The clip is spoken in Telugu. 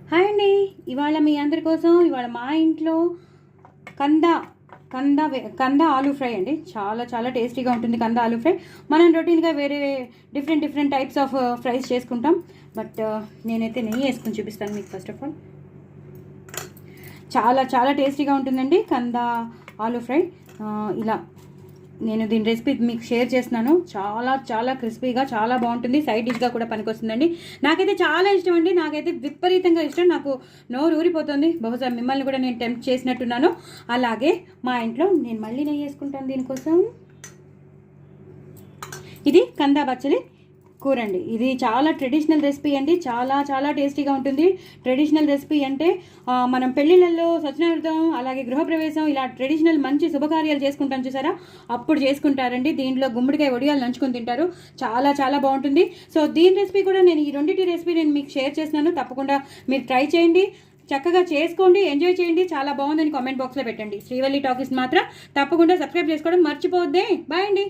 హాయ్ అండి, ఇవాళ మీ అందరి కోసం ఇవాళ మా ఇంట్లో కంద కంద కంద ఆలూ ఫ్రై అండి. చాలా చాలా టేస్టీగా ఉంటుంది కంద ఆలూ ఫ్రై. మనం రొటీన్గా వేరే డిఫరెంట్ టైప్స్ ఆఫ్ ఫ్రైస్ చేసుకుంటాం. బట్ నేనైతే నెయ్యి వేసుకుని చూపిస్తాను మీకు. ఫస్ట్ ఆఫ్ ఆల్ చాలా చాలా టేస్టీగా ఉంటుందండి కంద ఆలూ ఫ్రై. ఇలా నేను దీని రెసిపీ మీకు షేర్ చేస్తున్నాను. చాలా చాలా క్రిస్పీగా చాలా బాగుంటుంది. సైడ్ డిష్గా కూడా పనికొస్తుందండి. నాకైతే చాలా ఇష్టం అండి. నాకైతే విపరీతంగా ఇష్టం. నాకు నోరు ఊరిపోతుంది. బహుశా మిమ్మల్ని కూడా నేను టెంప్ట్ చేసినట్టున్నాను. అలాగే మా ఇంట్లో నేను మళ్ళీ నెయ్యి వేసుకుంటాను దీనికోసం. ఇది కందా బచ్చలి కూర అండి. ఇది చాలా ట్రెడిషనల్ రెసిపీ అండి. చాలా చాలా టేస్టీగా ఉంటుంది. ట్రెడిషనల్ రెసిపీ అంటే మనం పెళ్ళిళ్ళల్లో సత్యనారాయణ అలాగే గృహప్రవేశం ఇలా ట్రెడిషనల్ మంచి శుభకార్యాలు చేసుకుంటాం చూసారా, అప్పుడు చేసుకుంటారండి. దీంట్లో గుమ్మడికాయ వడియాలు నంచుకొని తింటారు. చాలా చాలా బాగుంటుంది. సో దీని రెసిపీ కూడా నేను ఈ రెండింటి రెసిపీ నేను మీకు షేర్ చేస్తున్నాను. తప్పకుండా మీరు ట్రై చేయండి, చక్కగా చేసుకోండి, ఎంజాయ్ చేయండి. చాలా బాగుందని కామెంట్ బాక్స్లో పెట్టండి. శ్రీవల్లి టాకీస్ మాత్రం తప్పకుండా సబ్స్క్రైబ్ చేసుకోవడం మర్చిపోవద్దే. బాయ్ అండి.